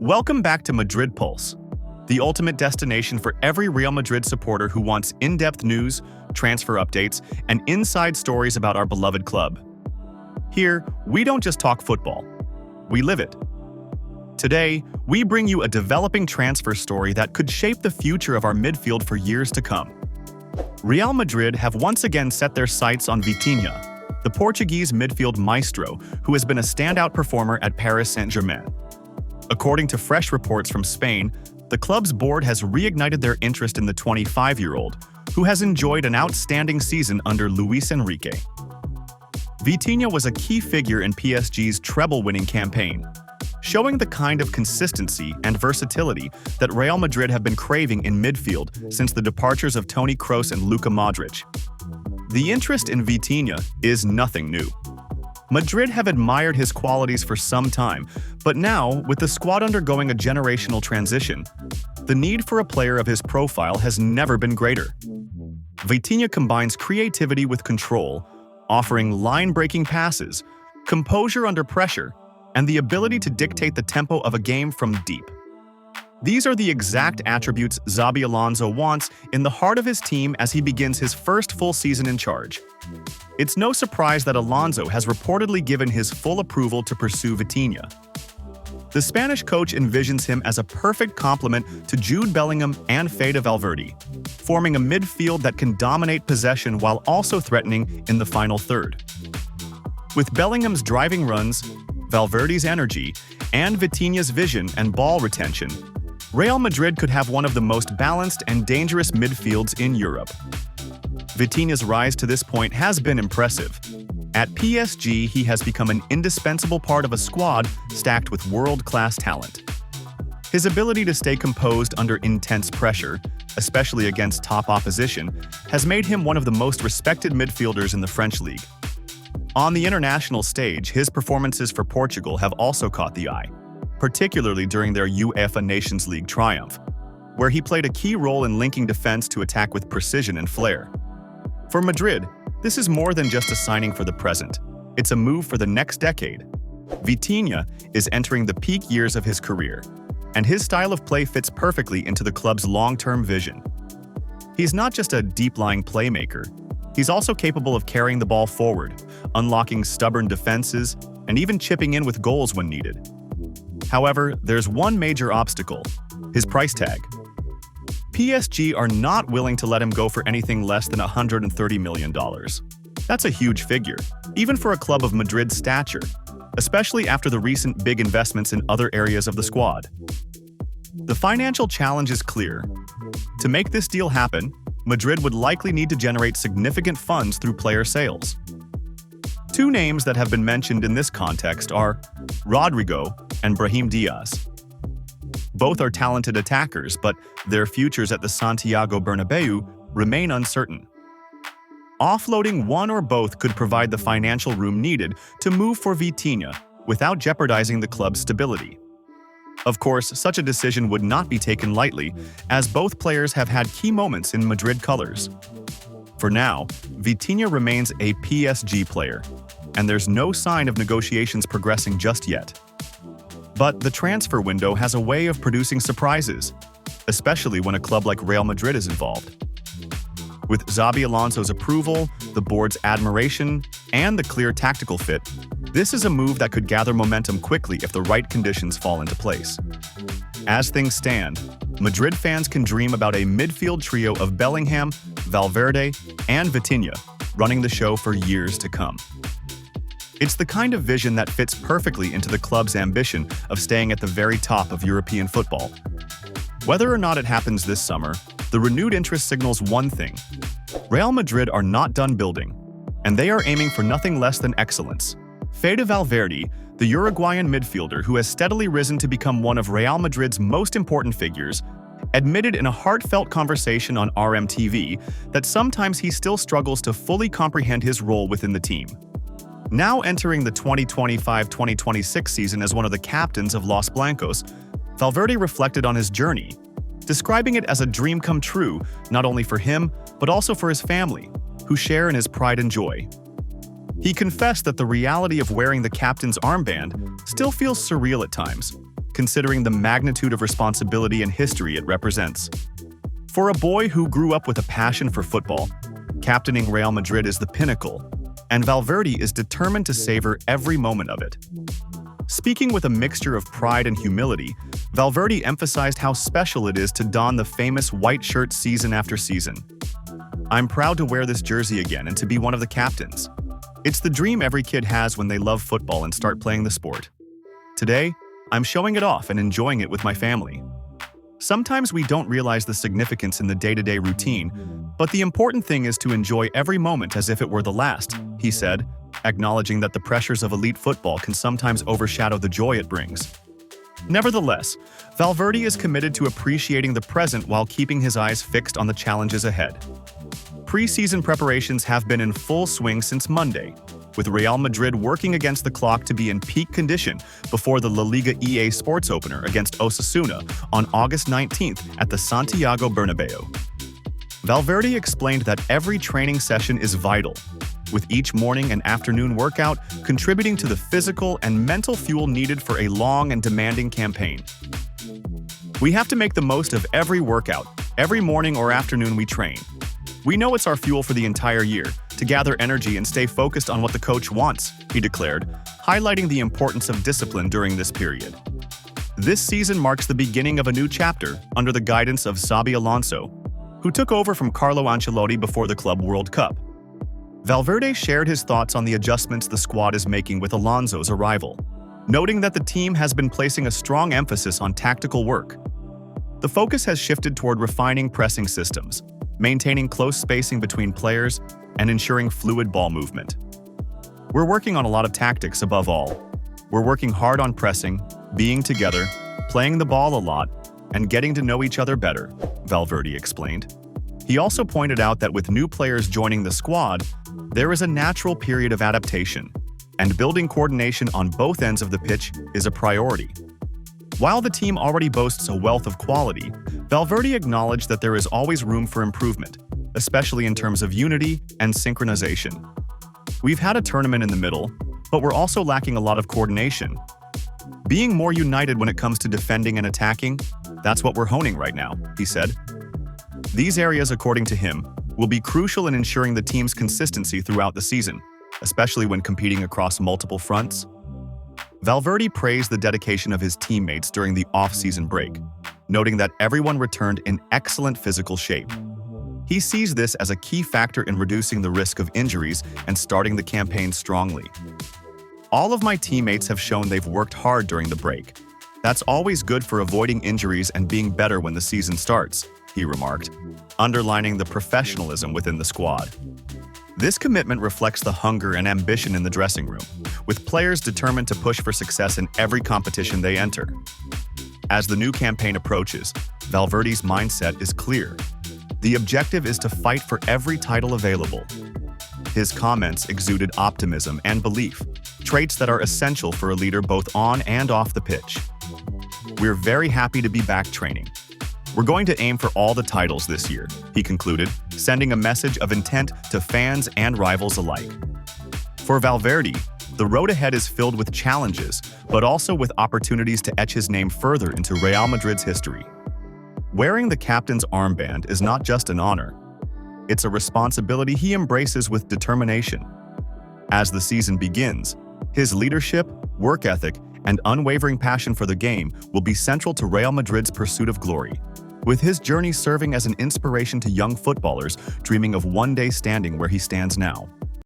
Welcome back to Madrid Pulse, the ultimate destination for every Real Madrid supporter who wants in-depth news, transfer updates, and inside stories about our beloved club. Here, we don't just talk football, we live it. Today, we bring you a developing transfer story that could shape the future of our midfield for years to come. Real Madrid have once again set their sights on Vitinha, the Portuguese midfield maestro who has been a standout performer at Paris Saint-Germain. According to fresh reports from Spain, the club's board has reignited their interest in the 25-year-old, who has enjoyed an outstanding season under Luis Enrique. Vitinha was a key figure in PSG's treble-winning campaign, showing the kind of consistency and versatility that Real Madrid have been craving in midfield since the departures of Toni Kroos and Luka Modric. The interest in Vitinha is nothing new. Madrid have admired his qualities for some time, but now, with the squad undergoing a generational transition, the need for a player of his profile has never been greater. Vitinha combines creativity with control, offering line-breaking passes, composure under pressure, and the ability to dictate the tempo of a game from deep. These are the exact attributes Xabi Alonso wants in the heart of his team as he begins his first full season in charge. It's no surprise that Alonso has reportedly given his full approval to pursue Vitinha. The Spanish coach envisions him as a perfect complement to Jude Bellingham and Valverde, forming a midfield that can dominate possession while also threatening in the final third. With Bellingham's driving runs, Valverde's energy, and Vitinha's vision and ball retention, Real Madrid could have one of the most balanced and dangerous midfields in Europe. Vitinha's rise to this point has been impressive. At PSG, he has become an indispensable part of a squad stacked with world-class talent. His ability to stay composed under intense pressure, especially against top opposition, has made him one of the most respected midfielders in the French league. On the international stage, his performances for Portugal have also caught the eye, particularly during their UEFA Nations League triumph, where he played a key role in linking defense to attack with precision and flair. For Madrid, this is more than just a signing for the present. It's a move for the next decade. Vitinha is entering the peak years of his career, and his style of play fits perfectly into the club's long-term vision. He's not just a deep-lying playmaker, he's also capable of carrying the ball forward, unlocking stubborn defenses, and even chipping in with goals when needed. However, there's one major obstacle: his price tag. PSG are not willing to let him go for anything less than $130 million. That's a huge figure, even for a club of Madrid's stature, especially after the recent big investments in other areas of the squad. The financial challenge is clear. To make this deal happen, Madrid would likely need to generate significant funds through player sales. Two names that have been mentioned in this context are Rodrigo and Brahim Diaz. Both are talented attackers, but their futures at the Santiago Bernabeu remain uncertain. Offloading one or both could provide the financial room needed to move for Vitinha without jeopardizing the club's stability. Of course, such a decision would not be taken lightly, as both players have had key moments in Madrid colors. For now, Vitinha remains a PSG player, and there's no sign of negotiations progressing just yet. But the transfer window has a way of producing surprises, especially when a club like Real Madrid is involved. With Xabi Alonso's approval, the board's admiration, and the clear tactical fit, this is a move that could gather momentum quickly if the right conditions fall into place. As things stand, Madrid fans can dream about a midfield trio of Bellingham, Valverde, and Vitinha running the show for years to come. It's the kind of vision that fits perfectly into the club's ambition of staying at the very top of European football. Whether or not it happens this summer, the renewed interest signals one thing: Real Madrid are not done building, and they are aiming for nothing less than excellence. Valverde, the Uruguayan midfielder who has steadily risen to become one of Real Madrid's most important figures, admitted in a heartfelt conversation on RMTV that sometimes he still struggles to fully comprehend his role within the team. Now entering the 2025-2026 season as one of the captains of Los Blancos, Valverde reflected on his journey, describing it as a dream come true not only for him, but also for his family, who share in his pride and joy. He confessed that the reality of wearing the captain's armband still feels surreal at times, considering the magnitude of responsibility and history it represents. For a boy who grew up with a passion for football, captaining Real Madrid is the pinnacle, and Valverde is determined to savor every moment of it. Speaking with a mixture of pride and humility, Valverde emphasized how special it is to don the famous white shirt season after season. "I'm proud to wear this jersey again and to be one of the captains. It's the dream every kid has when they love football and start playing the sport. Today, I'm showing it off and enjoying it with my family." Sometimes we don't realize the significance in the day-to-day routine, but the important thing is to enjoy every moment as if it were the last, he said, acknowledging that the pressures of elite football can sometimes overshadow the joy it brings. Nevertheless, Valverde is committed to appreciating the present while keeping his eyes fixed on the challenges ahead. Preseason preparations have been in full swing since Monday, with Real Madrid working against the clock to be in peak condition before the La Liga EA Sports opener against Osasuna on August 19th at the Santiago Bernabeu. Valverde explained that every training session is vital, with each morning and afternoon workout contributing to the physical and mental fuel needed for a long and demanding campaign. "We have to make the most of every workout, every morning or afternoon we train. We know it's our fuel for the entire year, to gather energy and stay focused on what the coach wants," he declared, highlighting the importance of discipline during this period. This season marks the beginning of a new chapter under the guidance of Xabi Alonso, who took over from Carlo Ancelotti before the Club World Cup. Valverde shared his thoughts on the adjustments the squad is making with Alonso's arrival, noting that the team has been placing a strong emphasis on tactical work. The focus has shifted toward refining pressing systems, maintaining close spacing between players, and ensuring fluid ball movement. "We're working on a lot of tactics above all. We're working hard on pressing, being together, playing the ball a lot, and getting to know each other better," Valverde explained. He also pointed out that with new players joining the squad, there is a natural period of adaptation, and building coordination on both ends of the pitch is a priority. While the team already boasts a wealth of quality, Valverde acknowledged that there is always room for improvement, especially in terms of unity and synchronization. "We've had a tournament in the middle, but we're also lacking a lot of coordination. Being more united when it comes to defending and attacking, that's what we're honing right now," he said. These areas, according to him, will be crucial in ensuring the team's consistency throughout the season, especially when competing across multiple fronts. Valverde praised the dedication of his teammates during the off-season break, noting that everyone returned in excellent physical shape. He sees this as a key factor in reducing the risk of injuries and starting the campaign strongly. "All of my teammates have shown they've worked hard during the break. That's always good for avoiding injuries and being better when the season starts," he remarked, underlining the professionalism within the squad. This commitment reflects the hunger and ambition in the dressing room, with players determined to push for success in every competition they enter. As the new campaign approaches, Valverde's mindset is clear. The objective is to fight for every title available. His comments exuded optimism and belief, traits that are essential for a leader both on and off the pitch. "We're very happy to be back training. We're going to aim for all the titles this year," he concluded, sending a message of intent to fans and rivals alike. For Valverde, the road ahead is filled with challenges, but also with opportunities to etch his name further into Real Madrid's history. Wearing the captain's armband is not just an honor. It's a responsibility he embraces with determination. As the season begins, his leadership, work ethic, and unwavering passion for the game will be central to Real Madrid's pursuit of glory, with his journey serving as an inspiration to young footballers dreaming of one day standing where he stands now.